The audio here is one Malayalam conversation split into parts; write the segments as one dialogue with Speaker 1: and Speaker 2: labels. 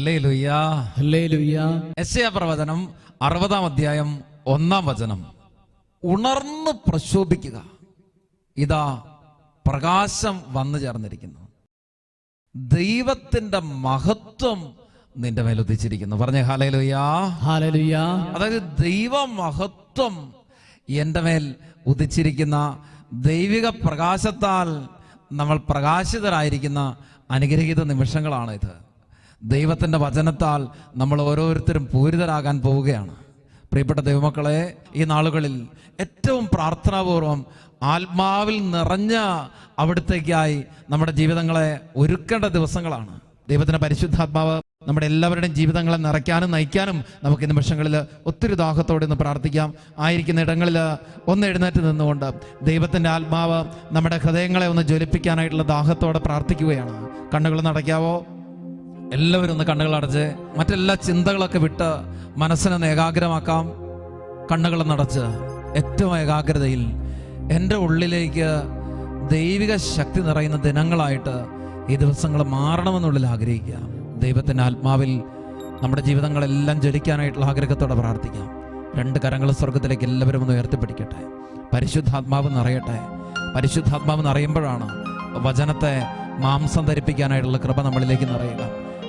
Speaker 1: Hallelujah,
Speaker 2: hallelujah.
Speaker 1: യെശയ്യാ പ്രവചനം 60-ാം അധ്യായം 1-ാം വചനം. ഉണർന്ന് പ്രശോഭിക്കുക, ഇതാ പ്രകാശം വന്നു ചേർന്നിരിക്കുന്നു, ദൈവത്തിന്റെ മഹത്വം നിന്റെ മേൽ ഉദിച്ചിരിക്കുന്നു. പറഞ്ഞേ ഹല്ലേലൂയ,
Speaker 2: ഹല്ലേലൂയ.
Speaker 1: അതായത് ദൈവ മഹത്വം എൻ്റെ മേൽ ഉദിച്ചിരിക്കുന്ന ദൈവിക പ്രകാശത്താൽ നമ്മൾ പ്രകാശിതരായിരിക്കുന്ന അനുഗ്രഹീത നിമിഷങ്ങളാണ് ഇത്. ദൈവത്തിൻ്റെ വചനത്താൽ നമ്മൾ ഓരോരുത്തരും പൂരിതരാകാൻ പോവുകയാണ്. പ്രിയപ്പെട്ട ദൈവമക്കളെ, ഈ നാളുകളിൽ ഏറ്റവും പ്രാർത്ഥനാപൂർവം ആത്മാവിൽ നിറഞ്ഞ അവിടുത്തേക്കായി നമ്മുടെ ജീവിതങ്ങളെ ഒരുക്കേണ്ട ദിവസങ്ങളാണ്. ദൈവത്തിൻ്റെ പരിശുദ്ധാത്മാവ് നമ്മുടെ എല്ലാവരുടെയും ജീവിതങ്ങളെ നിറയ്ക്കാനും നയിക്കാനും നമുക്ക് ഈ നിമിഷങ്ങളിൽ ഒത്തിരി ദാഹത്തോടെ ഒന്ന് പ്രാർത്ഥിക്കാം. ആയിരിക്കുന്ന ഇടങ്ങളിൽ ഒന്ന് എഴുന്നേറ്റ് നിന്നുകൊണ്ട് ദൈവത്തിൻ്റെ ആത്മാവ് നമ്മുടെ ഹൃദയങ്ങളെ ഒന്ന് ജ്വലിപ്പിക്കാനായിട്ടുള്ള ദാഹത്തോടെ പ്രാർത്ഥിക്കുകയാണ്. കണ്ണുകൾ നടക്കാവോ? എല്ലാവരും ഒന്ന് കണ്ണുകൾ അടച്ച് മറ്റെല്ലാ ചിന്തകളൊക്കെ വിട്ട് മനസ്സിനൊന്ന് ഏകാഗ്രമാക്കാം. കണ്ണുകൾ നടച്ച് ഏറ്റവും ഏകാഗ്രതയിൽ എൻ്റെ ഉള്ളിലേക്ക് ദൈവിക ശക്തി നിറയുന്ന ദിനങ്ങളായിട്ട് ഈ ദിവസങ്ങൾ മാറണമെന്നുള്ളിൽ ആഗ്രഹിക്കുക. ദൈവത്തിൻ്റെ ആത്മാവിൽ നമ്മുടെ ജീവിതങ്ങളെല്ലാം ജ്വലിക്കാനായിട്ടുള്ള ആഗ്രഹത്തോടെ പ്രാർത്ഥിക്കാം. രണ്ട് കരങ്ങൾ സ്വർഗത്തിലേക്ക് എല്ലാവരും ഒന്ന് ഉയർത്തിപ്പിടിക്കട്ടെ. പരിശുദ്ധാത്മാവ് നിറയട്ടെ. പരിശുദ്ധാത്മാവ് നിറയുമ്പോഴാണ് വചനത്തെ മാംസം ധരിപ്പിക്കാനായിട്ടുള്ള കൃപ നമ്മളിലേക്ക് നിറയുക.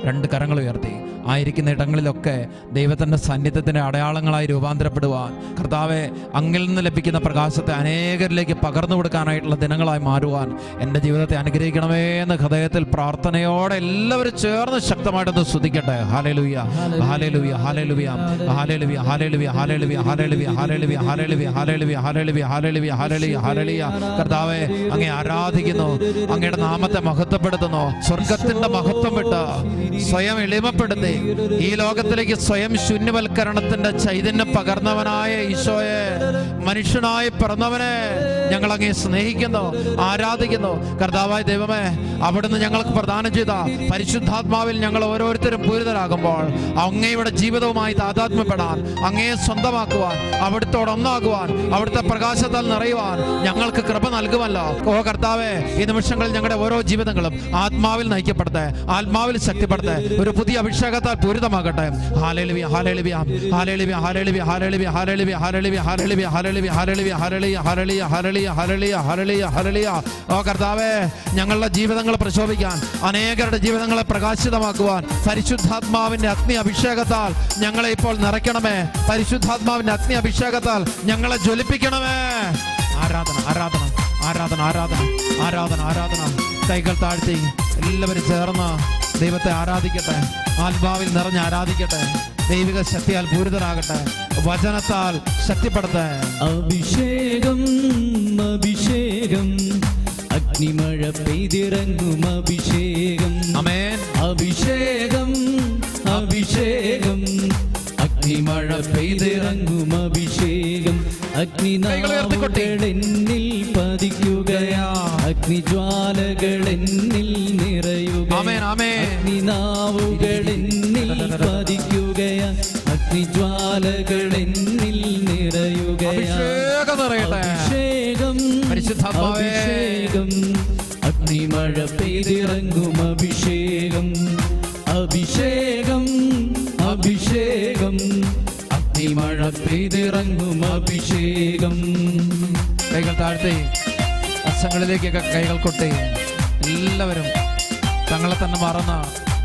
Speaker 1: രണ്ട് കരങ്ങൾ ഉയർത്തി ആയിരിക്കുന്ന ഇടങ്ങളിലൊക്കെ ദൈവത്തിൻ്റെ സാന്നിധ്യത്തിൻ്റെ അടയാളങ്ങളായി രൂപാന്തരപ്പെടുവാൻ, കർത്താവെ അങ്ങിൽ നിന്ന് ലഭിക്കുന്ന പ്രകാശത്തെ അനേകരിലേക്ക് പകർന്നു കൊടുക്കാനായിട്ടുള്ള ദിനങ്ങളായി മാറുവാൻ എൻ്റെ ജീവിതത്തെ അനുഗ്രഹിക്കണമേ എന്ന് ഹൃദയത്തിൽ പ്രാർത്ഥനയോടെ എല്ലാവരും ചേർന്ന് ശക്തമായിട്ടൊന്ന് സ്തുതിക്കട്ടെ. ഹല്ലേലൂയ, ഹല്ലേലൂയ, ഹല്ലേലൂയ, ഹല്ലേലൂയ, ഹല്ലേലൂയ, ഹല്ലേലൂയ, ഹല്ലേലൂയ, ഹല്ലേലൂയ, ഹല്ലേലൂയ, ഹല്ലേലൂയ, ഹല്ലേലൂയ, ഹല്ലേലൂയ, ഹല്ലേലൂയ, ഹല്ലേലൂയ. കർത്താവെ അങ്ങേ ആരാധിക്കുന്നു, അങ്ങയുടെ നാമത്തെ മഹത്വപ്പെടുത്തുന്നു. സ്വർഗത്തിന്റെ മഹത്വം വിട്ട് സ്വയം എളിമപ്പെടുത്തി ഈ ലോകത്തിലേക്ക് സ്വയം ശൂന്യവൽക്കരണത്തിന്റെ ചൈതന്യം പകർന്നവനായ ഈശോയെ, മനുഷ്യനായി പിറന്നവനെ ഞങ്ങൾ അങ്ങേ സ്നേഹിക്കുന്നു, ആരാധിക്കുന്നു. കർത്താവായ ദൈവമേ, അവിടുന്ന് ഞങ്ങൾക്ക് പ്രദാനം ചെയ്ത പരിശുദ്ധാത്മാവിൽ ഞങ്ങൾ ഓരോരുത്തരും പൂരിതരാകുമ്പോൾ അങ്ങയുടെ ജീവിതവുമായി താതാത്മ്യപ്പെടാൻ, അങ്ങയെ സ്വന്തമാക്കുവാൻ, അവിടുത്തോടൊന്നാകുവാൻ, അവിടുത്തെ പ്രകാശത്താൽ നിറയുവാൻ ഞങ്ങൾക്ക് കൃപ നൽകുമല്ലോ. ഓ കർത്താവേ, ഈ നിമിഷങ്ങളിൽ ഞങ്ങളുടെ ഓരോ ജീവിതങ്ങളും ആത്മാവിൽ നയിക്കപ്പെടട്ടെ, ആത്മാവിൽ ശക്തിപ്പെടട്ടെ, ഒരു പുതിയ അഭിഷേകത്താൽ പൂരിതമാകട്ടെ. ഹല്ലേലൂയ, ഹല്ലേലൂയ, ഹല്ലേലൂയ, ഹല്ലേലൂയ, ഹല്ലേലൂയ, ഹല്ലേലൂയ, ഹല്ലേലൂയ, ഹല്ലേലൂയ, ഹല്ലേലൂയ, ഹല്ലേലൂയ, ഹല്ലേലൂയ, ഹല്ലേലൂയ, ഹല്ലേലൂയ, ഹല്ലേലൂയ, ഹല്ലേലൂയ. ഓ കർത്താവേ, ഞങ്ങളുടെ ജീവിതങ്ങൾ പ്രശോഭിക്കാൻ, അനേകരുടെ ജീവിതങ്ങളെ പ്രകാശിതമാക്കുവാൻ പരിശുദ്ധാത്മാവിന്റെ അഗ്നി അഭിഷേകത്താൽ ഞങ്ങളെ ഇപ്പോൾ നിറയ്ക്കണമേ. പരിശുദ്ധാത്മാവിന്റെ അഗ്നി അഭിഷേകത്താൽ ഞങ്ങളെ ജ്വലിപ്പിക്കണമേ. ആരാധന, ആരാധന, ആരാധന, ആരാധന, ആരാധന, ആരാധന. കൈകൾ താഴ്ത്തി എല്ലാവരും ചേർന്ന് ദൈവത്തെ ആരാധിക്കട്ടെ. ആത്മാവിൽ നിറഞ്ഞ് ആരാധിക്കട്ടെ. ദൈവിക ശക്തിയാൽ പൂരിതരാകട്ടെ. വചനത്താൽ ശക്തിപ്പെടുത്തേ.
Speaker 2: അഭിഷേകം, അഭിഷേകം, അഗ്നിമഴ പെയ്തിറങ്ങും അഭിഷേകം.
Speaker 1: ആമേൻ.
Speaker 2: അഭിഷേകം, അഭിഷേകം, അഗ്നിമഴ പെയ്തിറങ്ങും അഭിഷേകം. അഗ്നിനാവുകൾ എന്നിൽ പതിക്കുകയാ, അഗ്നിജ്വാലകൾ എന്നിൽ നിറയുക. അഗ്നിനാവുകൾ എന്നിൽ പതിക്കുകയാ, അഗ്നിജ്വാലകൾ എന്നിൽ നിറയുക. അഭിഷേകം, അഭിഷേകം, അഗ്നിമഴ പെയ്തിറങ്ങും അഭിഷേകം. അഭിഷേകം, അഭിഷേകം, അഗ്നിമഴ പെയ്തിറങ്ങും അഭിഷേകം.
Speaker 1: കൈകൾ താഴ്ത്തി വശങ്ങളിലേക്കൊക്കെ കൈകൾ കൊട്ടി എല്ലാവരും തങ്ങളെ തന്നെ മറന്ന്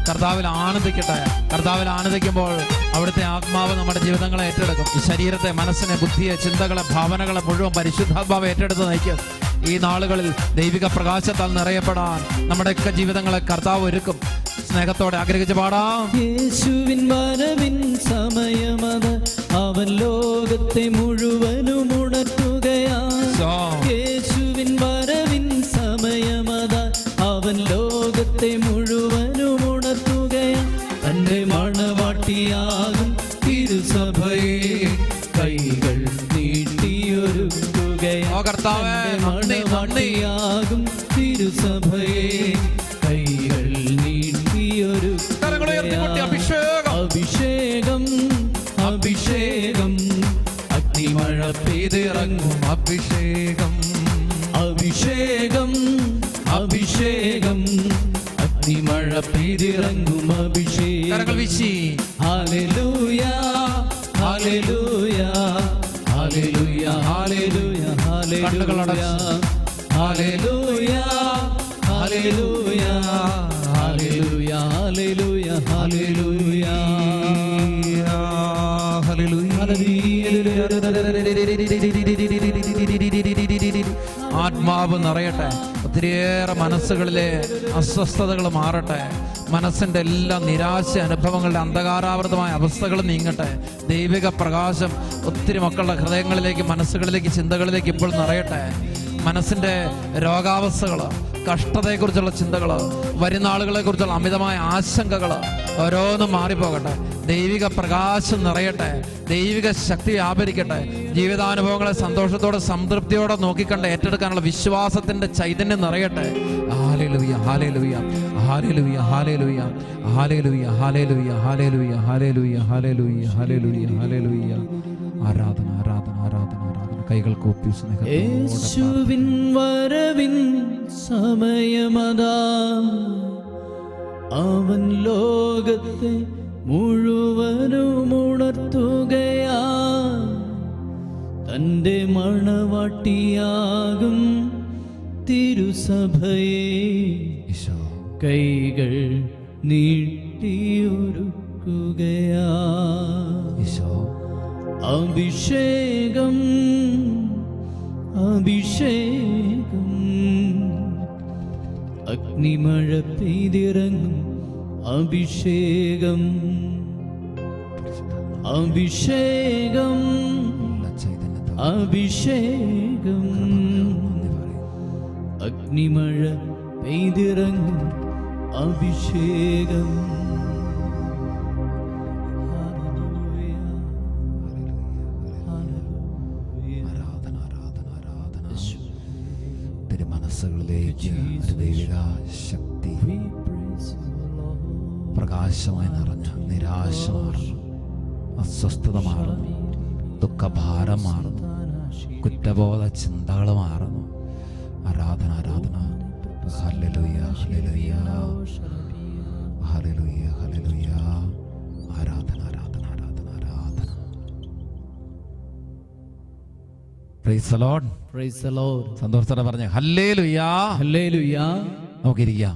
Speaker 1: കർത്താവിൽ ആനന്ദിക്കട്ടെ. കർത്താവിൽ ആനന്ദിക്കുമ്പോൾ അവിടുത്തെ ആത്മാവ് നമ്മുടെ ജീവിതങ്ങളെ ഏറ്റെടുക്കും. ഈ ശരീരത്തെ, മനസ്സിനെ, ബുദ്ധിയെ, ചിന്തകളെ, ഭാവനകളെ മുഴുവൻ പരിശുദ്ധാത്മാവ് ഏറ്റെടുത്ത് നയിക്കും. ഈ നാളുകളിൽ ദൈവിക പ്രകാശത്താൽ നിറയപ്പെടാൻ നമ്മുടെയൊക്കെ ജീവിതങ്ങളെ കർത്താവ് ഒരുക്കും. സ്നേഹത്തോടെ ആഗ്രഹിച്ച് പാടാം.
Speaker 2: യേശുവിൻ വരവിൻ സമയമത്, അവൻ ലോകത്തെ മുഴുവനും ഉണർത്തുകയാണ്. യേശുവിൻ വരവിൻ സമയമത്, അവൻ ലോകത്തെ മുഴുവനും ഉണർത്തുകയാണ്. തന്റെ മണവാട്ടിയാകും തിരുസഭയെ കൈകൾ നീട്ടിയൊരുക്കുകയാണ്. മണവാട്ടിയാകും തിരുസഭയെ കൈകൾ അഭിഷേകം, അഭിഷേകം, അഗ്നിമഴ പെയ്തിറങ്ങും അഭിഷേകം. അഭിഷേകം, അഭിഷേകം, അഗ്നിമഴ പെയ്തിറങ്ങും അഭിഷേകം.
Speaker 1: വീശി.
Speaker 2: ഹല്ലേലൂയ ഹല്ലേലൂയ ഹല്ലേലൂയ ഹല്ലേലൂയ ഹല്ലേലൂയ ഹല്ലേലൂയ ഹല്ലേലൂയ ഹല്ലേലൂയ ഹല്ലേലൂയ ഹല്ലേലൂയ
Speaker 1: ആത്മാവ് നിറയട്ടെ. ഒത്തിരിയേറെ മനസ്സുകളിലെ അസ്വസ്ഥതകൾ മാറട്ടെ. മനസ്സിന്റെ എല്ലാ നിരാശ അനുഭവങ്ങളുടെ അന്ധകാരാവൃതമായ അവസ്ഥകൾ നീങ്ങട്ടെ. ദൈവിക പ്രകാശം ഒത്തിരി മക്കളുടെ ഹൃദയങ്ങളിലേക്ക്, മനസ്സുകളിലേക്ക്, ചിന്തകളിലേക്ക് ഇപ്പോൾ നിറയട്ടെ. മനസ്സിന്റെ രോഗാവസ്ഥകൾ, കഷ്ടതയെക്കുറിച്ചുള്ള ചിന്തകൾ, വരുന്നാളുകളെ കുറിച്ചുള്ള അമിതമായ ആശങ്കകൾ ഓരോന്നും മാറിപ്പോകട്ടെ. ദൈവിക പ്രകാശം നിറയട്ടെ. ദൈവിക ശക്തി വ്യാപരിക്കട്ടെ. ജീവിതാനുഭവങ്ങളെ സന്തോഷത്തോടെ, സംതൃപ്തിയോടെ നോക്കിക്കണ്ട് ഏറ്റെടുക്കാനുള്ള വിശ്വാസത്തിന്റെ ചൈതന്യം നിറയട്ടെ. ഹല്ലേലൂയ ഹല്ലേലൂയ ഹല്ലേലൂയ ഹല്ലേലൂയ ഹല്ലേലൂയ ഹല്ലേലൂയ ഹല്ലേലൂയ ഹല്ലേലൂയ ഹല്ലേലൂയ ഹല്ലേലൂയ ഹല്ലേലൂയ. ആരാധന ആരാധന ആരാധന ആരാധന. കൈകൾ കൂപ്പി
Speaker 2: യേശുവിൻ വരവിൻ സമയമതാ, അവൻ ലോകത്തെ മുഴുവനും ഉണർത്തുകയാ. തൻ്റെ മണവാട്ടിയാകും തിരുസഭയെ കൈകൾ നീട്ടിയൊരുക്കുകയാ. അഭിഷേകം അഭിഷേകം അഗ്നിമഴ പെയ്തിറങ്ങും. അഭിഷേകം അഭിഷേകം അഭിഷേകം അഗ്നിമഴ പെയ്തിറങ്ങും. അഭിഷേകം
Speaker 1: മനസ്സുകളിലേക്ക് ദൈവിക ശക്തി പ്രകാശമായി നിറഞ്ഞ നിരാശ മാറുന്നു, അസ്വസ്ഥത മാറുന്നു, ദുഃഖഭാരം മാറുന്നു, കുറ്റബോധ ചിന്തകൾ മാറുന്നു. ആരാധന ആരാധന. ഹല്ലേലൂയ ഹല്ലേലൂയ ഹല്ലേലൂയ ഹല്ലേലൂയ. ആരാധന ആരാധന ആരാധന ആരാധന. Praise the Lord.
Speaker 2: Praise the Lord.
Speaker 1: സന്തോഷത്തോടെ പറഞ്ഞേ ഹല്ലേലൂയ
Speaker 2: ഹല്ലേലൂയ.
Speaker 1: നമുക്കിരിക്കാം.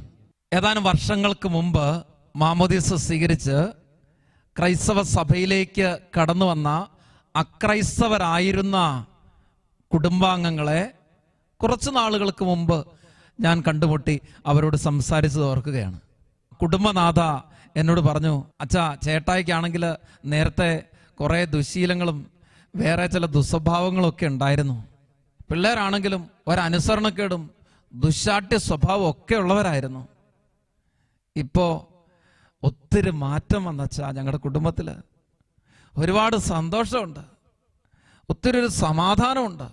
Speaker 1: ഏതാനും വർഷങ്ങൾക്ക് മുമ്പ് മാമോദീസ സ്വീകരിച്ച് ക്രൈസ്തവ സഭയിലേക്ക് കടന്നു വന്ന അക്രൈസ്തവരായിരുന്ന കുടുംബാംഗങ്ങളെ കുറച്ച് നാളുകൾക്ക് മുമ്പ് ഞാൻ കണ്ടുമുട്ടി അവരോട് സംസാരിച്ചത് ഓർക്കുകയാണ്. കുടുംബനാഥ എന്നോട് പറഞ്ഞു, അച്ഛാ, ചേട്ടായിക്കാണെങ്കിൽ നേരത്തെ കുറേ ദുശീലങ്ങളും വേറെ ചില ദുസ്വഭാവങ്ങളൊക്കെ ഉണ്ടായിരുന്നു. പിള്ളേരാണെങ്കിലും ഒരനുസരണക്കേടും ദുശാഠ്യ സ്വഭാവം ഒക്കെ ഉള്ളവരായിരുന്നു. ഇപ്പോ ഒത്തിരി മാറ്റം വന്നച്ചാ ഞങ്ങളുടെ കുടുംബത്തിൽ. ഒരുപാട് സന്തോഷമുണ്ട്, ഒത്തിരി ഒരു സമാധാനമുണ്ട്.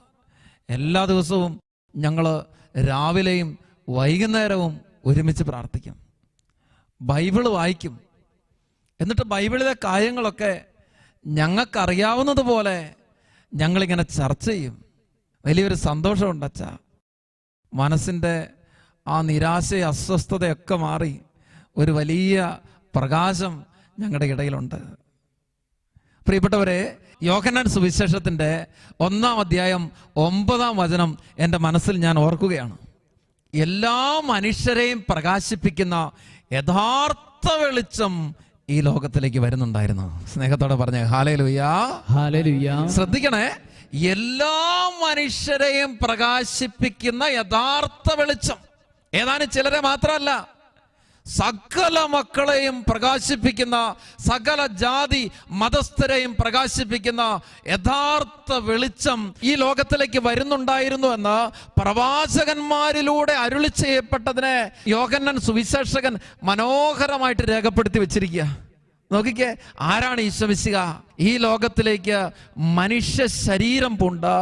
Speaker 1: എല്ലാ ദിവസവും ഞങ്ങൾ രാവിലെയും വൈകുന്നേരവും ഒരുമിച്ച് പ്രാർത്ഥിക്കും, ബൈബിള് വായിക്കും. എന്നിട്ട് ബൈബിളിലെ കാര്യങ്ങളൊക്കെ ഞങ്ങൾക്കറിയാവുന്നതുപോലെ ഞങ്ങളിങ്ങനെ ചർച്ച ചെയ്യും. വലിയൊരു സന്തോഷമുണ്ട് അച്ഛാ. മനസ്സിൻ്റെ ആ നിരാശയും അസ്വസ്ഥതയൊക്കെ മാറി ഒരു വലിയ പ്രകാശം ഞങ്ങളുടെ ഇടയിലുണ്ട്. പ്രിയപ്പെട്ടവരെ, യോഹന്നാൻ സുവിശേഷത്തിൻ്റെ 1-ാം അധ്യായം 9-ാം വചനം എൻ്റെ മനസ്സിൽ ഞാൻ ഓർക്കുകയാണ്. എല്ലാ മനുഷ്യരെയും പ്രകാശിപ്പിക്കുന്ന യഥാർത്ഥ വെളിച്ചം ഈ ലോകത്തിലേക്ക് വരുന്നുണ്ടായിരുന്നു. സ്നേഹത്തോടെ പറഞ്ഞേ ഹല്ലേലൂയ
Speaker 2: ഹല്ലേലൂയ.
Speaker 1: ശ്രദ്ധിക്കണേ, എല്ലാ മനുഷ്യരെയും പ്രകാശിപ്പിക്കുന്ന യഥാർത്ഥ വെളിച്ചം. ഏതാനും ചിലരെ മാത്രമല്ല, സകല മക്കളെയും പ്രകാശിപ്പിക്കുന്ന, സകല ജാതി മതസ്ഥരെയും പ്രകാശിപ്പിക്കുന്ന യഥാർത്ഥ വെളിച്ചം ഈ ലോകത്തിലേക്ക് വരുന്നുണ്ടായിരുന്നു എന്ന് പ്രവാചകന്മാരിലൂടെ അരുളി ചെയ്യപ്പെട്ടതിനെ യോഹന്നാൻ സുവിശേഷകൻ മനോഹരമായിട്ട് രേഖപ്പെടുത്തി വെച്ചിരിക്കുക. നോക്കിക്കേ, ആരാണ് ഈശോമിശിഹ? ഈ ലോകത്തിലേക്ക് മനുഷ്യ ശരീരം പൂണ്ട്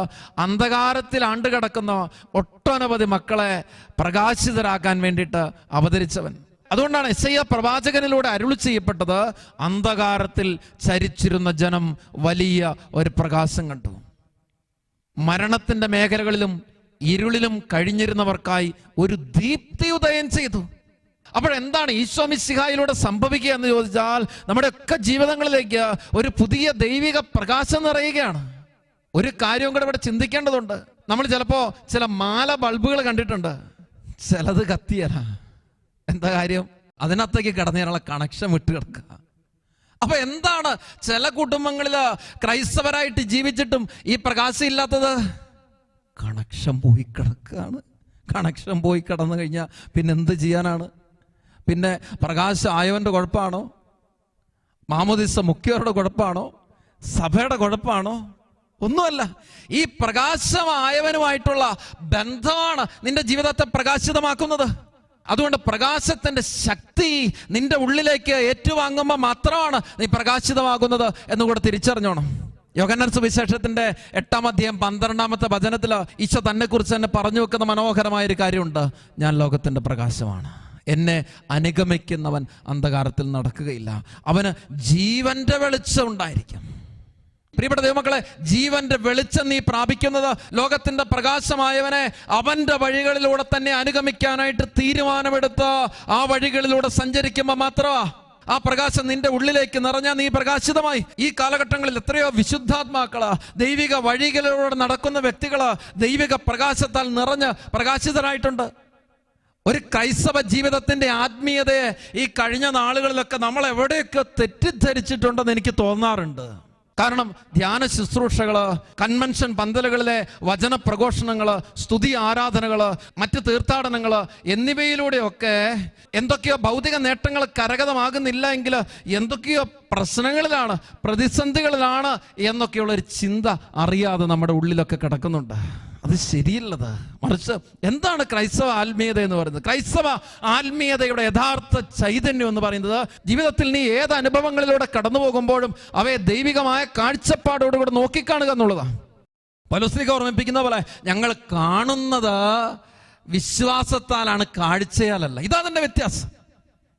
Speaker 1: അന്ധകാരത്തിൽ ആണ്ടുകിടക്കുന്ന ഒട്ടനവധി മക്കളെ പ്രകാശിതരാക്കാൻ വേണ്ടിയിട്ട് അവതരിച്ചവൻ. അതുകൊണ്ടാണ് യെശയ്യാ പ്രവാചകനിലൂടെ അരുളി ചെയ്യപ്പെട്ടത്, അന്ധകാരത്തിൽ ചരിച്ചിരുന്ന ജനം വലിയ ഒരു പ്രകാശം കണ്ടു. മരണത്തിന്റെ മേഖലകളിലും ഇരുളിലും കഴിഞ്ഞിരുന്നവർക്കായി ഒരു ദീപ്തി ഉദയം ചെയ്തു. അപ്പോഴെന്താണ് ഈശോ മിശിഹായിലൂടെ സംഭവിക്കുക എന്ന് ചോദിച്ചാൽ, നമ്മുടെ ഒക്കെ ജീവിതങ്ങളിലേക്ക് ഒരു പുതിയ ദൈവിക പ്രകാശം നിറയുകയാണ്. ഒരു കാര്യവും കൂടെ ഇവിടെ ചിന്തിക്കേണ്ടതുണ്ട്. നമ്മൾ ചിലപ്പോ ചില മാല ബൾബുകൾ കണ്ടിട്ടുണ്ട്, ചിലത് കത്തിയല്ല. എന്താ കാര്യം? അതിനകത്തേക്ക് കടന്നതിനുള്ള കണക്ഷൻ വിട്ട് കിടക്കുക. അപ്പൊ എന്താണ് ചില കുടുംബങ്ങളില് ക്രൈസ്തവരായിട്ട് ജീവിച്ചിട്ടും ഈ പ്രകാശം ഇല്ലാത്തത്? കണക്ഷൻ പോയി കിടക്കുകയാണ്. കണക്ഷൻ പോയി കിടന്നു കഴിഞ്ഞാൽ പിന്നെ എന്ത് ചെയ്യാനാണ്? പിന്നെ പ്രകാശം ആയവന്റെ കുഴപ്പമാണോ? മാമോദിസ മുഖ്യരുടെ കുഴപ്പമാണോ? സഭയുടെ കുഴപ്പമാണോ? ഒന്നുമല്ല. ഈ പ്രകാശമായവനുമായിട്ടുള്ള ബന്ധമാണ് നിന്റെ ജീവിതത്തെ പ്രകാശിതമാക്കുന്നത്. അതുകൊണ്ട് പ്രകാശത്തിന്റെ ശക്തി നിന്റെ ഉള്ളിലേക്ക് ഏറ്റുവാങ്ങുമ്പോൾ മാത്രമാണ് നീ പ്രകാശിതമാകുന്നത് എന്നുകൂടെ തിരിച്ചറിഞ്ഞോണം. യോഹന്നാൻ സുവിശേഷത്തിന്റെ 8-ാം അധ്യായം 12-ാമത്തെ വചനത്തിൽ ഈശോ തന്നെ കുറിച്ച് തന്നെ പറഞ്ഞു വെക്കുന്ന മനോഹരമായൊരു കാര്യമുണ്ട്. ഞാൻ ലോകത്തിന്റെ പ്രകാശമാണ്, എന്നെ അനുഗമിക്കുന്നവൻ അന്ധകാരത്തിൽ നടക്കുകയില്ല, അവന് ജീവന്റെ വെളിച്ചം ഉണ്ടായിരിക്കും. പ്രിയപ്പെട്ട ദൈവമക്കളെ, ജീവന്റെ വെളിച്ചം നീ പ്രാപിക്കുന്നത് ലോകത്തിന്റെ പ്രകാശമായവനെ അവന്റെ വഴികളിലൂടെ തന്നെ അനുഗമിക്കാനായിട്ട് തീരുമാനമെടുത്ത് ആ വഴികളിലൂടെ സഞ്ചരിക്കുമ്പോൾ മാത്രമാ ആ പ്രകാശം നിന്റെ ഉള്ളിലേക്ക് നിറഞ്ഞാൽ നീ പ്രകാശിതമായി. ഈ കാലഘട്ടങ്ങളിൽ എത്രയോ വിശുദ്ധാത്മാക്കള്, ദൈവിക വഴികളിലൂടെ നടക്കുന്ന വ്യക്തികള് ദൈവിക പ്രകാശത്താൽ നിറഞ്ഞ് പ്രകാശിതരായിട്ടുണ്ട്. ഒരു ക്രൈസ്തവ ജീവിതത്തിന്റെ ആത്മീയതയെ ഈ കഴിഞ്ഞ നാളുകളിലൊക്കെ നമ്മൾ എവിടെയൊക്കെ തെറ്റിദ്ധരിച്ചിട്ടുണ്ടെന്ന് എനിക്ക് തോന്നാറുണ്ട്. കാരണം ധ്യാന ശുശ്രൂഷകള്, കൺവെൻഷൻ പന്തലുകളിലെ വചന പ്രഘോഷണങ്ങള്, സ്തുതി ആരാധനകള്, മറ്റ് തീർത്ഥാടനങ്ങള് എന്നിവയിലൂടെയൊക്കെ എന്തൊക്കെയോ ഭൗതിക നേട്ടങ്ങൾ കരഗതമാകുന്നില്ല എങ്കിൽ എന്തൊക്കെയോ പ്രശ്നങ്ങളിലാണ്, പ്രതിസന്ധികളിലാണ് എന്നൊക്കെയുള്ളൊരു ചിന്ത അറിയാതെ നമ്മുടെ ഉള്ളിലൊക്കെ കിടക്കുന്നുണ്ട്. അത് ശരിയല്ലത്. മറിച്ച് എന്താണ് ക്രൈസ്തവ ആത്മീയത എന്ന് പറയുന്നത്? ക്രൈസ്തവ ആത്മീയതയുടെ യഥാർത്ഥ ചൈതന്യം എന്ന് പറയുന്നത് ജീവിതത്തിൽ നീ ഏത് അനുഭവങ്ങളിലൂടെ കടന്നു പോകുമ്പോഴും അവയെ ദൈവികമായ കാഴ്ചപ്പാടോടുകൂടെ നോക്കിക്കാണുക എന്നുള്ളതാണ്. പൗലോസ് ഓർമ്മിപ്പിക്കുന്ന പോലെ ഞങ്ങൾ കാണുന്നത് വിശ്വാസത്താലാണ്, കാഴ്ചയാലല്ല. ഇതാ അതിന്റെ വ്യത്യാസം.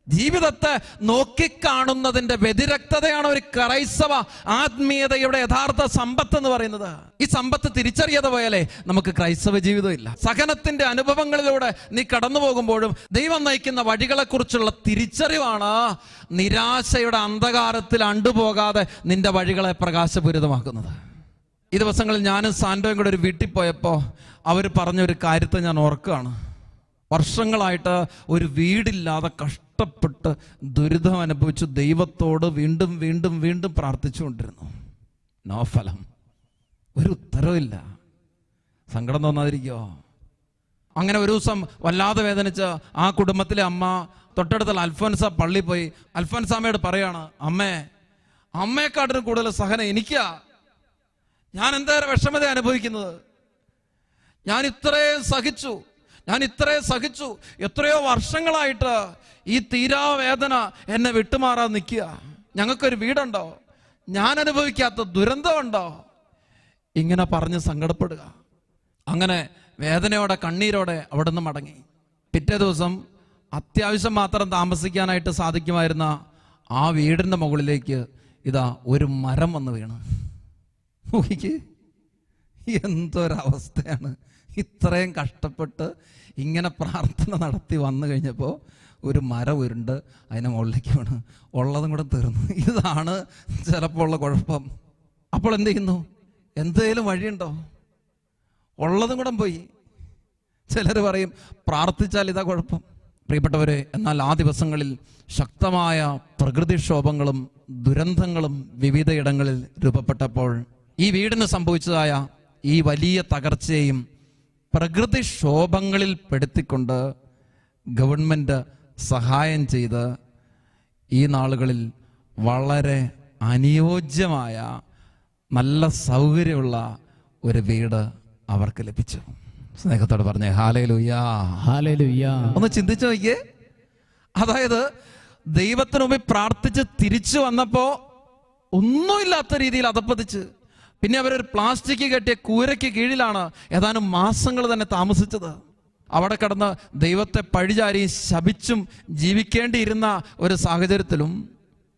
Speaker 1: ജീവിതത്തെ നോക്കിക്കാണുന്നതിന്റെ വ്യതിരക്തതയാണ് ഒരു ക്രൈസ്തവ ആത്മീയതയുടെ യഥാർത്ഥ സമ്പത്ത് എന്ന് പറയുന്നത്. ഈ സമ്പത്ത് തിരിച്ചറിയാതെ പോയാലേ നമുക്ക് ക്രൈസ്തവ ജീവിതം ഇല്ല. സഹനത്തിന്റെ അനുഭവങ്ങളിലൂടെ നീ കടന്നു പോകുമ്പോഴും ദൈവം നയിക്കുന്ന വഴികളെ കുറിച്ചുള്ള തിരിച്ചറിവാണ് നിരാശയുടെ അന്ധകാരത്തിൽ അണ്ടുപോകാതെ നിന്റെ വഴികളെ പ്രകാശപൂരിതമാക്കുന്നത്. ഈ ദിവസങ്ങളിൽ ഞാനും സാന്റോയും കൂടെ ഒരു വീട്ടിൽ പോയപ്പോൾ അവർ പറഞ്ഞൊരു കാര്യത്തെ ഞാൻ ഓർക്കുകയാണ്. വർഷങ്ങളായിട്ട് ഒരു വീടില്ലാതെ കഷ്ടപ്പെട്ട് ദുരിതം അനുഭവിച്ചു ദൈവത്തോട് വീണ്ടും വീണ്ടും വീണ്ടും പ്രാർത്ഥിച്ചുകൊണ്ടിരുന്നു. നോ ഫലം, ഒരു ഉത്തരവില്ല. സങ്കടം തോന്നാതിരിക്കോ? അങ്ങനെ ഒരു ദിവസം വല്ലാതെ വേദനിച്ച് ആ കുടുംബത്തിലെ അമ്മ തൊട്ടടുത്തുള്ള അൽഫോൻസ പള്ളി പോയി അൽഫോൻസാമ്മയോട് പറയാണ്, അമ്മയെക്കാട്ടിനും കൂടുതൽ സഹനം എനിക്കാ. ഞാൻ എന്തേറെ വിഷമത അനുഭവിക്കുന്നത്. ഞാൻ ഇത്രയും സഹിച്ചു. എത്രയോ വർഷങ്ങളായിട്ട് ഈ തീരാവേദന എന്നെ വിട്ടുമാറാൻ നിൽക്കുക. ഞങ്ങൾക്കൊരു വീടുണ്ടോ? ഞാൻ അനുഭവിക്കാത്ത ദുരന്തമുണ്ടോ? ഇങ്ങനെ പറഞ്ഞ് സങ്കടപ്പെടുക. അങ്ങനെ വേദനയോടെ കണ്ണീരോടെ അവിടെ നിന്ന് മടങ്ങി. പിറ്റേ ദിവസം അത്യാവശ്യം മാത്രം താമസിക്കാനായിട്ട് സാധിക്കുമായിരുന്ന ആ വീടിന്റെ മുകളിലേക്ക് ഇതാ ഒരു മരം വന്ന് വീണ്. നോക്കിക്ക്, എന്തൊരവസ്ഥയാണ്. ഇത്രയും കഷ്ടപ്പെട്ട് ഇങ്ങനെ പ്രാർത്ഥന നടത്തി വന്നു കഴിഞ്ഞപ്പോൾ ഒരു മരം ഉരുണ്ട് അതിനെ മുകളിലേക്ക് വീണ്. ഉള്ളതും കൂടെ തീർന്നു. ഇതാണ് ചിലപ്പോൾ ഉള്ള കുഴപ്പം. അപ്പോൾ എന്ത് ചെയ്യുന്നു? എന്തേലും വഴിയുണ്ടോ? ഉള്ളതും കൂടെ പോയി. ചിലർ പറയും പ്രാർത്ഥിച്ചാൽ ഇതാ കുഴപ്പം. പ്രിയപ്പെട്ടവരെ, എന്നാൽ ആ ദിവസങ്ങളിൽ ശക്തമായ പ്രകൃതിക്ഷോഭങ്ങളും ദുരന്തങ്ങളും വിവിധയിടങ്ങളിൽ രൂപപ്പെട്ടപ്പോൾ ഈ വീടിന് സംഭവിച്ചതായ ഈ വലിയ തകർച്ചയെയും പ്രകൃതിക്ഷോഭങ്ങളിൽ പെടുത്തിക്കൊണ്ട് ഗവൺമെന്റ് സഹായം ചെയ്ത് ഈ നാളുകളിൽ വളരെ അനുയോജ്യമായ നല്ല സൗകര്യമുള്ള ഒരു വീട് അവർക്ക് ലഭിച്ചു. സ്നേഹത്തോട് പറഞ്ഞേ ഹല്ലേലൂയാ,
Speaker 2: ഹല്ലേലൂയാ.
Speaker 1: ഒന്ന് ചിന്തിച്ചു നോക്കിയേ. അതായത് ദൈവത്തിന് മുമ്പിൽ പ്രാർത്ഥിച്ച് തിരിച്ചു വന്നപ്പോ ഒന്നുമില്ലാത്ത രീതിയിൽ അധപ്പതിച്ച്, പിന്നെ അവരൊരു പ്ലാസ്റ്റിക് കെട്ടിയ കൂരയ്ക്ക് കീഴിലാണ് ഏതാനും മാസങ്ങൾ തന്നെ താമസിച്ചത്. അവിടെ കിടന്ന് ദൈവത്തെ പഴിചാരി ശപിച്ചും ജീവിക്കേണ്ടിയിരുന്ന ഒരു സാഹചര്യത്തിലും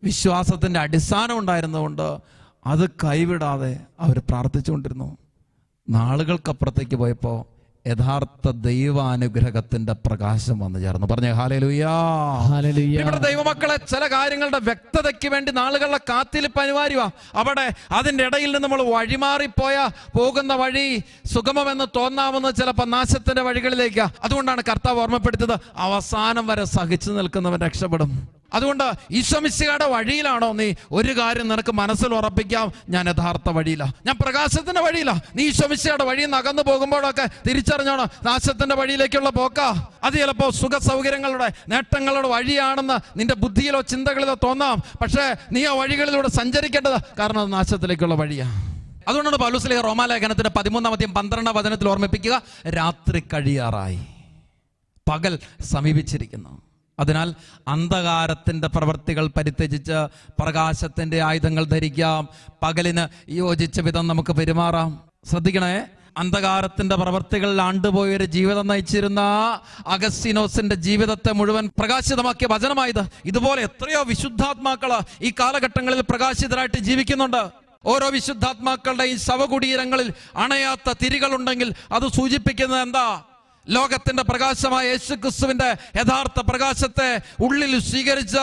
Speaker 1: വിശ്വാസത്തിന്റെ അടിസ്ഥാനം ഉണ്ടായിരുന്നതുകൊണ്ട് അത് കൈവിടാതെ അവർ പ്രാർത്ഥിച്ചുകൊണ്ടിരുന്നു. നാളുകൾക്കപ്പുറത്തേക്ക് പോയപ്പോൾ യഥാർത്ഥ ദൈവാനുഗ്രഹത്തിന്റെ പ്രകാശം വന്നു ചേർന്നു. പറഞ്ഞേ ഹല്ലേലൂയാ.
Speaker 2: ഹല്ലേലൂയ.
Speaker 1: ഇവിടെ ദൈവമക്കളെ, ചില കാര്യങ്ങളുടെ വ്യക്തതയ്ക്ക് വേണ്ടി നാളുകളുടെ കാത്തിരിപ്പ് അനിവാര്യമാ. അവിടെ അതിൻ്റെ ഇടയിൽ നിന്ന് നമ്മൾ വഴിമാറിപ്പോയ പോകുന്ന വഴി സുഗമമെന്ന് തോന്നാവുന്ന ചിലപ്പോൾ നാശത്തിന്റെ വഴികളിലേക്കാ. അതുകൊണ്ടാണ് കർത്താവ് ഓർമ്മപ്പെടുത്തിയത്, അവസാനം വരെ സഹിച്ചു നിൽക്കുന്നവൻ രക്ഷപ്പെടും. അതുകൊണ്ട് ഈശോമിശിഹായുടെ വഴിയിലാണോ നീ? ഒരു കാര്യം നിനക്ക് മനസ്സിൽ ഉറപ്പിക്കാം, ഞാൻ യഥാർത്ഥ വഴിയില്ല, ഞാൻ പ്രകാശത്തിന്റെ വഴിയില്ല. നീ ഈശോമിശിഹായുടെ വഴിയിൽ നിന്ന് അകന്നു പോകുമ്പോഴൊക്കെ തിരിച്ചറിഞ്ഞോണം, നാശത്തിന്റെ വഴിയിലേക്കുള്ള പോക്കാ. അത് ചിലപ്പോൾ സുഖ സൗകര്യങ്ങളുടെ നേട്ടങ്ങളുടെ വഴിയാണെന്ന് നിന്റെ ബുദ്ധിയിലോ ചിന്തകളിലോ തോന്നാം. പക്ഷേ നീ ആ വഴികളിലൂടെ സഞ്ചരിക്കേണ്ടത്, കാരണം അത് നാശത്തിലേക്കുള്ള വഴിയാ. അതുകൊണ്ടാണ് പൗലോസ് ശ്ലീഹ റോമാലേഖനത്തിന്റെ 13-12 ഓർമ്മിപ്പിക്കുക, രാത്രി കഴിയാറായി, പകൽ സമീപിച്ചിരിക്കുന്നു. അതിനാൽ അന്ധകാരത്തിന്റെ പ്രവൃത്തികൾ പരിത്യജിച്ച് പ്രകാശത്തിന്റെ ആയുധങ്ങൾ ധരിക്കാം. പകലിന് യോജിച്ച വിധം നമുക്ക് പെരുമാറാം. ശ്രദ്ധിക്കണേ, അന്ധകാരത്തിന്റെ പ്രവൃത്തികളിൽ ആണ്ടുപോയൊരു ജീവിതം നയിച്ചിരുന്ന അഗസ്തീനോസിന്റെ ജീവിതത്തെ മുഴുവൻ പ്രകാശിതമാക്കിയ വചനമായത്. ഇതുപോലെ എത്രയോ വിശുദ്ധാത്മാക്കള് ഈ കാലഘട്ടങ്ങളിൽ പ്രകാശിതരായിട്ട് ജീവിക്കുന്നുണ്ട്. ഓരോ വിശുദ്ധാത്മാക്കളുടെയും ശവകുടീരങ്ങളിൽ അണയാത്ത തിരികളുണ്ടെങ്കിൽ അത് സൂചിപ്പിക്കുന്നത് എന്താ? ലോകത്തിന്റെ പ്രകാശമായ യേശുക്രിസ്തുവിന്റെ യഥാർത്ഥ പ്രകാശത്തെ ഉള്ളിൽ സ്വീകരിച്ച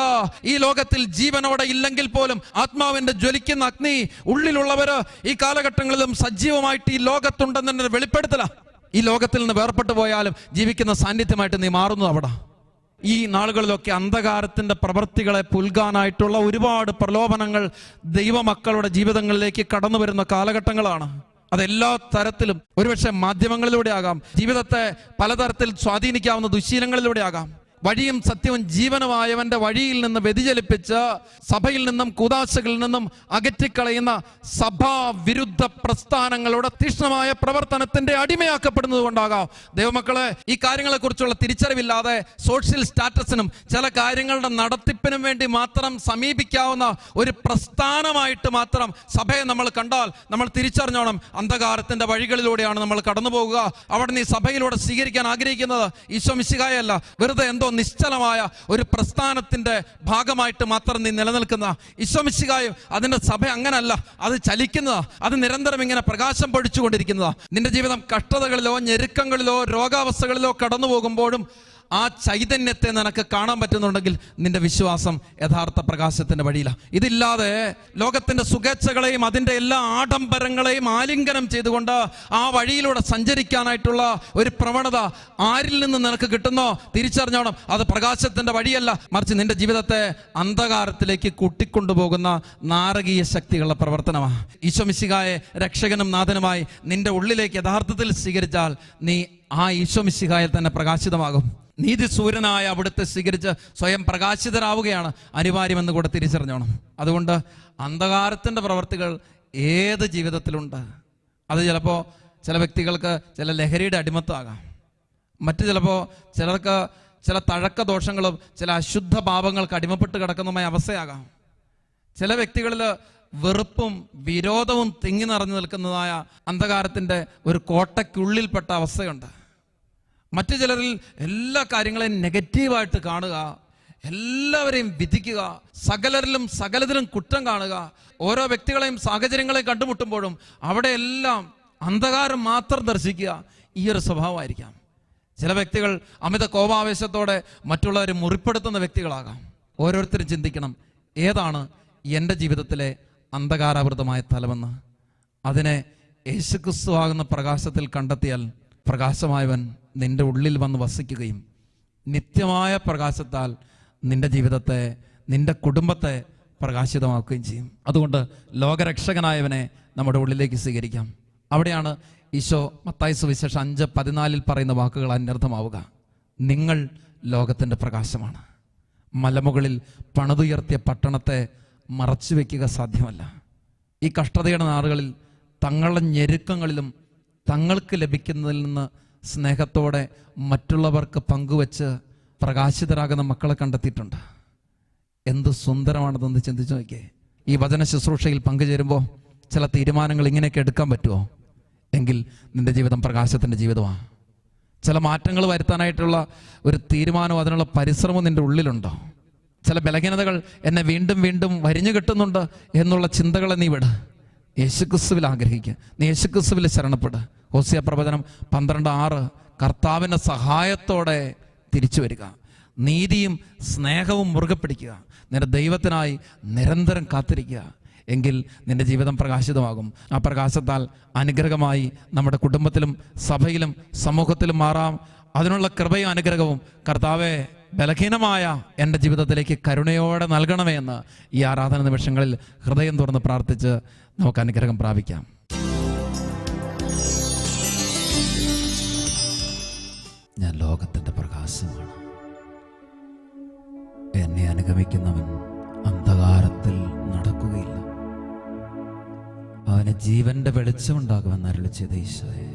Speaker 1: ഈ ലോകത്തിൽ ജീവനോടെ ഇല്ലെങ്കിൽ പോലും ആത്മാവിന്റെ ജ്വലിക്കുന്ന അഗ്നി ഉള്ളിലുള്ളവര് ഈ കാലഘട്ടങ്ങളിലും സജീവമായിട്ട് ഈ ലോകത്തുണ്ടെന്നതിന്റെ വെളിപ്പെടുത്തല. ഈ ലോകത്തിൽ നിന്ന് വേർപെട്ടു പോയാലും ജീവിക്കുന്ന സാന്നിധ്യമായിട്ട് നീ മാറുന്നു. അവിടെ ഈ നാളുകളിലൊക്കെ അന്ധകാരത്തിന്റെ പ്രവൃത്തികളെ പുൽകാനായിട്ടുള്ള ഒരുപാട് പ്രലോഭനങ്ങൾ ദൈവമക്കളുടെ ജീവിതങ്ങളിലേക്ക് കടന്നു വരുന്ന കാലഘട്ടങ്ങളാണ്. അതെല്ലാ തരത്തിലും, ഒരുപക്ഷെ മാധ്യമങ്ങളിലൂടെ ആകാം, ജീവിതത്തെ പലതരത്തിൽ സ്വാധീനിക്കാവുന്ന ദുശ്ശീലങ്ങളിലൂടെ ആകാം. വഴിയും സത്യവും ജീവനുമായവന്റെ വഴിയിൽ നിന്ന് വ്യതിചലിപ്പിച്ച് സഭയിൽ നിന്നും കൂദാശകളിൽ നിന്നും അകറ്റിക്കളയുന്ന സഭാ വിരുദ്ധ പ്രസ്ഥാനങ്ങളുടെ തീക്ഷ്ണമായ പ്രവർത്തനത്തിന്റെ അടിമയാക്കപ്പെടുന്നത് കൊണ്ടാകാം ദൈവമക്കളെ ഈ കാര്യങ്ങളെ കുറിച്ചുള്ള തിരിച്ചറിവില്ലാതെ സോഷ്യൽ സ്റ്റാറ്റസിനും ചില കാര്യങ്ങളുടെ നടത്തിപ്പിനും വേണ്ടി മാത്രം സമീപിക്കാവുന്ന ഒരു പ്രസ്ഥാനമായിട്ട് മാത്രം സഭയെ നമ്മൾ കണ്ടാൽ നമ്മൾ തിരിച്ചറിഞ്ഞോണം, അന്ധകാരത്തിന്റെ വഴികളിലൂടെയാണ് നമ്മൾ കടന്നു പോകുക. അവിടെ നീ സഭയിലൂടെ സ്വീകരിക്കാൻ ആഗ്രഹിക്കുന്നത് ഈശോമിശിഹായല്ല, വെറുതെ എന്തോ നിശ്ചലമായ ഒരു പ്രസ്ഥാനത്തിന്റെ ഭാഗമായിട്ട് മാത്രം നീ നിലനിൽക്കുന്ന. ഈശോമിശിഹായും അതിന്റെ സഭ അങ്ങനല്ല, അത് ചലിക്കുന്നതാ, അത് നിരന്തരം ഇങ്ങനെ പ്രകാശം പൊഴിച്ചുകൊണ്ടിരിക്കുന്നതാ. നിന്റെ ജീവിതം കഷ്ടതകളിലോ ഞെരുക്കങ്ങളിലോ രോഗാവസ്ഥകളിലോ കടന്നു പോകുമ്പോഴും ആ ചൈതന്യത്തെ നിനക്ക് കാണാൻ പറ്റുന്നുണ്ടെങ്കിൽ നിന്റെ വിശ്വാസം യഥാർത്ഥ പ്രകാശത്തിന്റെ വഴിയില്ല. ഇതില്ലാതെ ലോകത്തിന്റെ സുഖേച്ഛകളെയും അതിന്റെ എല്ലാ ആഡംബരങ്ങളെയും ആലിംഗനം ചെയ്തുകൊണ്ട് ആ വഴിയിലൂടെ സഞ്ചരിക്കാനായിട്ടുള്ള ഒരു പ്രവണത ആരിൽ നിന്ന് നിനക്ക് കിട്ടുന്നോ തിരിച്ചറിഞ്ഞോണം, അത് പ്രകാശത്തിന്റെ വഴിയല്ല, മറിച്ച് നിന്റെ ജീവിതത്തെ അന്ധകാരത്തിലേക്ക് കൂട്ടിക്കൊണ്ടുപോകുന്ന നാരകീയ ശക്തികളുടെ പ്രവർത്തനമാണ്. ഈശോമിശിഹായെ രക്ഷകനും നാഥനുമായി നിന്റെ ഉള്ളിലേക്ക് യഥാർത്ഥത്തിൽ സ്വീകരിച്ചാൽ നീ ആ ഈശോമിശിഹായിൽ തന്നെ പ്രകാശിതമാകും. നീതി സൂര്യനായ അവിടുത്തെ സ്വീകരിച്ച് സ്വയം പ്രകാശിതരാവുകയാണ് അനിവാര്യമെന്ന് കൂടെ തിരിച്ചറിഞ്ഞോണം. അതുകൊണ്ട് അന്ധകാരത്തിന്റെ പ്രവർത്തികൾ ഏത് ജീവിതത്തിലുണ്ട്. അത് ചിലപ്പോൾ ചില വ്യക്തികൾക്ക് ചില ലഹരിയുടെ അടിമത്തമാകാം, മറ്റു ചിലപ്പോൾ ചിലർക്ക് ചില തഴക്ക ദോഷങ്ങളും ചില അശുദ്ധ പാപങ്ങൾക്ക് അടിമപ്പെട്ട് കിടക്കുന്നതുമായ അവസ്ഥയാകാം. ചില വ്യക്തികളിൽ വെറുപ്പും വിരോധവും തിങ്ങി നിറഞ്ഞു നിൽക്കുന്നതായ അന്ധകാരത്തിന്റെ ഒരു കോട്ടയ്ക്കുള്ളിൽപ്പെട്ട അവസ്ഥയുണ്ട്. മറ്റു ചിലരിൽ എല്ലാ കാര്യങ്ങളെയും നെഗറ്റീവായിട്ട് കാണുക, എല്ലാവരെയും വിധിക്കുക, സകലരിലും സകലതിലും കുറ്റം കാണുക. ഓരോ വ്യക്തികളെയും സാഹചര്യങ്ങളെയും കണ്ടുമുട്ടുമ്പോഴും അവിടെയെല്ലാം അന്ധകാരം മാത്രം ദർശിക്കുക. ഈ ഒരു സ്വഭാവമായിരിക്കാം. ചില വ്യക്തികൾ അമിത കോപാവേശത്തോടെ മറ്റുള്ളവരെ മുറിപ്പെടുത്തുന്ന വ്യക്തികളാകാം. ഓരോരുത്തരും ചിന്തിക്കണം, ഏതാണ് എൻ്റെ ജീവിതത്തിലെ അന്ധകാരാവൃതമായ തലമെന്ന്. അതിനെ യേശുക്രിസ്തു ആകുന്ന പ്രകാശത്തിൽ കണ്ടെത്തിയാൽ പ്രകാശമായവൻ നിന്റെ ഉള്ളിൽ വന്ന് വസിക്കുകയും നിത്യമായ പ്രകാശത്താൽ നിന്റെ ജീവിതത്തെ, നിന്റെ കുടുംബത്തെ പ്രകാശിതമാക്കുകയും ചെയ്യും. അതുകൊണ്ട് ലോകരക്ഷകനായവനെ നമ്മുടെ ഉള്ളിലേക്ക് സ്വീകരിക്കാം. അവിടെയാണ് ഈശോ മത്തായി സുവിശേഷം 5:14 പറയുന്ന വാക്കുകൾ അന്വർത്ഥമാവുക. നിങ്ങൾ ലോകത്തിൻ്റെ പ്രകാശമാണ്. മലമുകളിൽ പണിതുയർത്തിയ പട്ടണത്തെ മറച്ചു വയ്ക്കുക സാധ്യമല്ല. ഈ കഷ്ടതയുടെ നാളുകളിൽ തങ്ങളുടെ ഞെരുക്കങ്ങളിലും തങ്ങൾക്ക് ലഭിക്കുന്നതിൽ നിന്ന് സ്നേഹത്തോടെ മറ്റുള്ളവർക്ക് പങ്കുവെച്ച് പ്രകാശിതരാകുന്ന മക്കളെ കണ്ടെത്തിയിട്ടുണ്ട്. എന്ത് സുന്ദരമാണെന്നൊന്ന് ചിന്തിച്ചു നോക്കിയേ. ഈ വചന ശുശ്രൂഷയിൽ പങ്കുചേരുമ്പോൾ ചില തീരുമാനങ്ങൾ ഇങ്ങനെയൊക്കെ എടുക്കാൻ പറ്റുമോ? എങ്കിൽ നിന്റെ ജീവിതം പ്രകാശത്തിൻ്റെ ജീവിതമാണ്. ചില മാറ്റങ്ങൾ വരുത്താനായിട്ടുള്ള ഒരു തീരുമാനവും അതിനുള്ള പരിശ്രമവും നിന്റെ ഉള്ളിലുണ്ടോ? ചില ബലഹീനതകൾ എന്നെ വീണ്ടും വീണ്ടും വരിഞ്ഞു കിട്ടുന്നുണ്ട് എന്നുള്ള ചിന്തകളെ നീ വിട്. യേശുക്രിസ്തുവിൽ ആഗ്രഹിക്കുക, നീ യേശുക്രിസ്തുവിൽ ശരണപ്പെട്. ഹോസിയ പ്രവചനം 12:6 കർത്താവിൻ്റെ സഹായത്തോടെ തിരിച്ചു വരിക, നീതിയും സ്നേഹവും മുറുകെ പിടിക്കുക, നിന്റെ ദൈവത്തിനായി നിരന്തരം കാത്തിരിക്കുക, എങ്കിൽ നിന്റെ ജീവിതം പ്രകാശിതമാകും. ആ പ്രകാശത്താൽ അനുഗ്രഹമായി നമ്മുടെ കുടുംബത്തിലും സഭയിലും സമൂഹത്തിലും മാറാം. അതിനുള്ള കൃപയും അനുഗ്രഹവും കർത്താവെ ബലഹീനമായ എൻ്റെ ജീവിതത്തിലേക്ക് കരുണയോടെ നൽകണമേ എന്ന് ഈ ആരാധന നിമിഷങ്ങളിൽ ഹൃദയം തുറന്ന് പ്രാർത്ഥിച്ച് നമുക്ക് അനുഗ്രഹം പ്രാപിക്കാം. ഞാൻ ലോകത്തിൻ്റെ പ്രകാശമാണ്, എന്നെ അനുഗമിക്കുന്നവൻ അന്ധകാരത്തിൽ നടക്കുകയില്ല, അവന് ജീവന്റെ വെളിച്ചമുണ്ടാകുമെന്ന് അരുളി ചെയ്ത ഈശോയെ,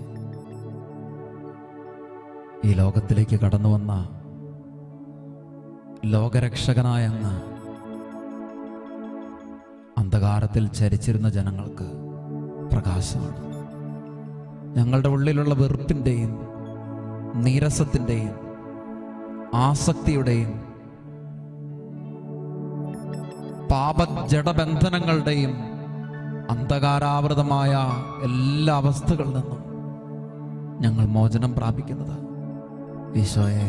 Speaker 1: ഈ ലോകത്തിലേക്ക് കടന്നു വന്ന ലോകരക്ഷകനായ അങ്ങ് അന്ധകാരത്തിൽ ചരിച്ചിരുന്ന ജനങ്ങൾക്ക് പ്രകാശമാണ്. ഞങ്ങളുടെ ഉള്ളിലുള്ള വെറുപ്പിൻ്റെയും നീരസത്തിൻ്റെയും ആസക്തിയുടെയും പാപജഡബന്ധനങ്ങളുടെയും അന്ധകാരാവൃതമായ എല്ലാ അവസ്ഥകളിൽ നിന്നും ഞങ്ങൾ മോചനം പ്രാപിക്കുന്നത് ഈശോയെ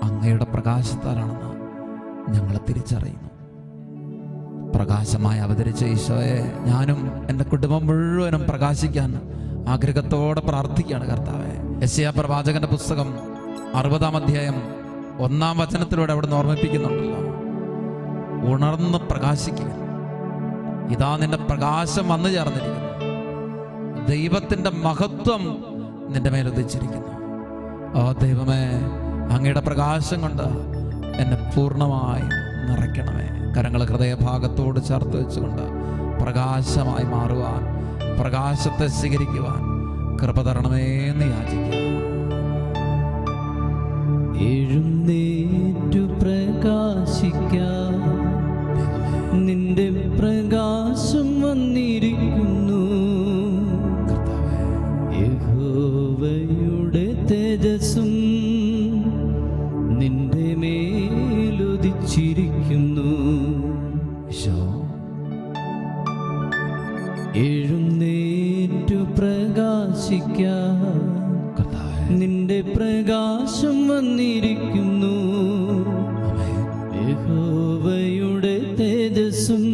Speaker 1: അങ്ങയുടെ പ്രകാശത്താലാണെന്ന് ഞങ്ങൾ തിരിച്ചറിയുന്നു. പ്രകാശമായി അവതരിച്ച ഈശോയെ, ഞാനും എൻ്റെ കുടുംബം മുഴുവനും പ്രകാശിക്കാൻ ആഗ്രഹത്തോടെ പ്രാർത്ഥിക്കുകയാണ് കർത്താവെ. യെശയ്യാ പ്രവാചകന്റെ പുസ്തകം 60-ാം അധ്യായം 1-ാം വചനത്തിലൂടെ അവിടെ നിന്ന് ഓർമ്മിപ്പിക്കുന്നുണ്ടല്ലോ, ഉണർന്ന് പ്രകാശിക്കുക, ഇതാ നിന്റെ പ്രകാശം വന്നു ചേർന്നിരിക്കുന്നു, ദൈവത്തിൻ്റെ മഹത്വം നിന്റെ മേൽ ഉദിച്ചിരിക്കുന്നു. ഓ ദൈവമേ, അങ്ങയുടെ പ്രകാശം കൊണ്ട് എന്നെ പൂർണ്ണമായി നിറയ്ക്കണമേ. കരങ്ങൾ ഹൃദയഭാഗത്തോട് ചേർത്ത് വെച്ചുകൊണ്ട് പ്രകാശമായി മാറുവാൻ, പ്രകാശത്തെ സ്വീകരിക്കുവാൻ കൃപ തരണമേ എന്ന് യാചിക്കുക.
Speaker 2: എഴുന്നേറ്റു പ്രകാശിക്കാം, നിന്റെ പ്രകാശം വന്നിരിക്കുന്നു, യഹോവയുടെ തേജസ്സും നിന്റെ മേലുദിച്ചിരിക്കുന്നു. എഴുന്നേറ്റു പ്രകാശിക്കാം, നിന്റെ പ്രകാശം വന്നിരിക്കുന്നു, യഹോവയുടെ തേജസ്സും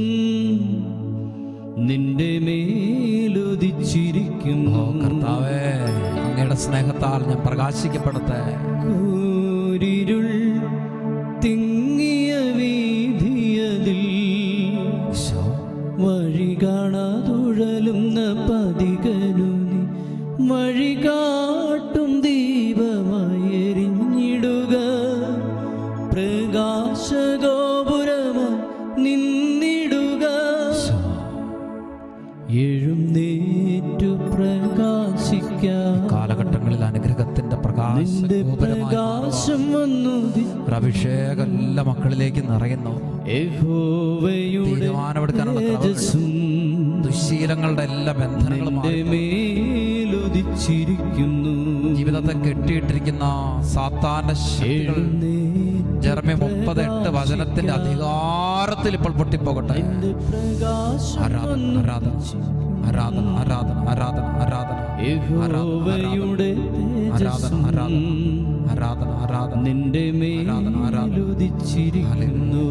Speaker 2: നിന്റെ മേലുദിച്ചിരിക്കുന്നു.
Speaker 1: കർത്താവേ, അങ്ങയുടെ സ്നേഹത്താൽ ഞാൻ പ്രകാശിക്കപ്പെടട്ടെ.
Speaker 2: കൂരിരുൾ തിങ്ങിയ വീതിയതിൽ വഴി കാണാതുഴലുന്ന പതികനു നീ വഴി കാട്ടും ദീപമായി എരിഞ്ഞിടുക, പ്രകാശഗോപുരമായി നിന്നിടുക. എഴുന്നേറ്റു പ്രകാശിക്കാം,
Speaker 1: കാലഘട്ടങ്ങളിൽ അനുഗ്രഹത്തിന്റെ
Speaker 2: പ്രകാശം വന്നു,
Speaker 1: അഭിഷേകം എല്ലാ മക്കളിലേക്ക് നിറയുന്നു. തീരുമാനമെടുക്കാനുള്ള ദുശ്ശീലങ്ങളുടെ എല്ലാ ബന്ധനങ്ങളും
Speaker 2: മേലുദിച്ചിരിക്കുന്നു.
Speaker 1: ജീവിതത്തെ കെട്ടിയിട്ടിരിക്കുന്ന സാത്താന്റെ ശക്തികൾ ജെറമ്യ 38 വചനത്തിന്റെ അധികാരത്തിൽ ഇപ്പോൾ പൊട്ടിപ്പോകട്ടെ. ആരാധന ആരാധന ആരാധന ആരാധന ആരാധന ആരാധന ആരാധന ആരാധന ആരാധന
Speaker 2: നിന്റെ മേലുദിച്ചിരിക്കുന്നു.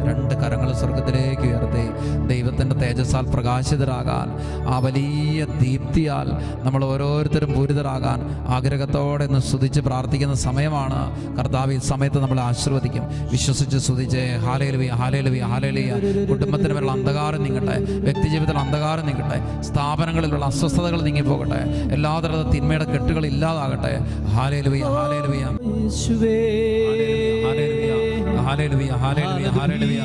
Speaker 1: രണ്ട് കരങ്ങൾ സ്വർഗത്തിലേക്ക് ഉയർത്തി ദൈവത്തിൻ്റെ തേജസ്സാൽ പ്രകാശിതരാകാൻ, ആ വലിയ ദീപ്തിയാൽ നമ്മൾ ഓരോരുത്തരും പൂരിതരാകാൻ ആഗ്രഹത്തോടെ ഒന്ന് സ്തുതിച്ച് പ്രാർത്ഥിക്കുന്ന സമയമാണ്. കർത്താവ് ഈ സമയത്ത് നമ്മളെ ആശീർവദിക്കും. വിശ്വസിച്ച് സ്തുതിച്ച് ഹല്ലേലൂയ ഹല്ലേലൂയ ഹല്ലേലൂയ. കുടുംബത്തിന് മേലുള്ള അന്ധകാരം നീങ്ങട്ടെ, വ്യക്തിജീവിതത്തിൽ അന്ധകാരം നീങ്ങട്ടെ, സ്ഥാപനങ്ങളിലുള്ള അസ്വസ്ഥതകൾ നീങ്ങിപ്പോകട്ടെ, എല്ലാ തരത്തിലുള്ള തിന്മയുടെ കെട്ടുകൾ ഇല്ലാതാകട്ടെ. ഹല്ലേലൂയ ഹല്ലേലൂയ ഹല്ലേലൂയ ഹല്ലേലൂയ ഹല്ലേലൂയ.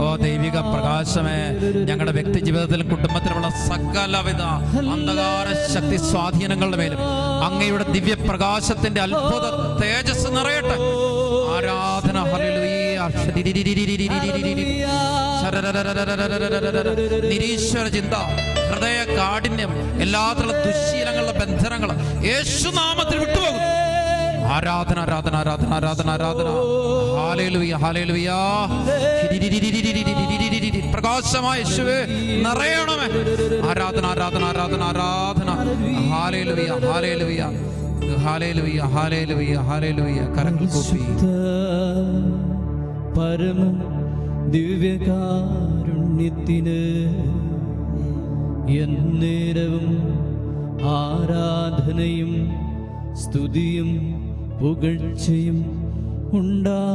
Speaker 1: ഓ ദൈവിക പ്രകാശമേ, ഞങ്ങളുടെ വ്യക്തി ജീവിതത്തിലും കുടുംബത്തിലുമുള്ള സകലവിധ അന്ധകാര ശക്തി സ്വാധീനങ്ങളുടെ മേലും അങ്ങയുടെ ദിവ്യ പ്രകാശത്തിന്റെ അത്ഭുത തേജസ് നിറയട്ടെ. ആരാധന ഹല്ലേലൂയ. നിരീശ്വര ചിന്ത, ഹൃദയ കാഠിന്യം, എല്ലാത്തരം ദുശ്ശീലങ്ങളുടെ ബന്ധനങ്ങൾ യേശുനാമത്തിൽ വിട്ടുപോകുന്നു. ആരാധന ആരാധന ആരാധന ആരാധന ആരാധന. Hallelujah hallelujah. പ്രകാശമായ യേശുവേ നിറയണമേ. ആരാധന ആരാധന ആരാധന ആരാധന. ഹല്ലേലൂയ ഹല്ലേലൂയ ഹല്ലേലൂയ ഹല്ലേലൂയ ഹല്ലേലൂയ. കരങ്ങൾ കൂപ്പി
Speaker 2: പരമ ദിവ്യകാരുണ്യത്തിന് എന്നേരവും ആരാധനയും സ്തുതിയും പുകഴ്ചയും ഉണ്ടായിരിക്കട്ടെ.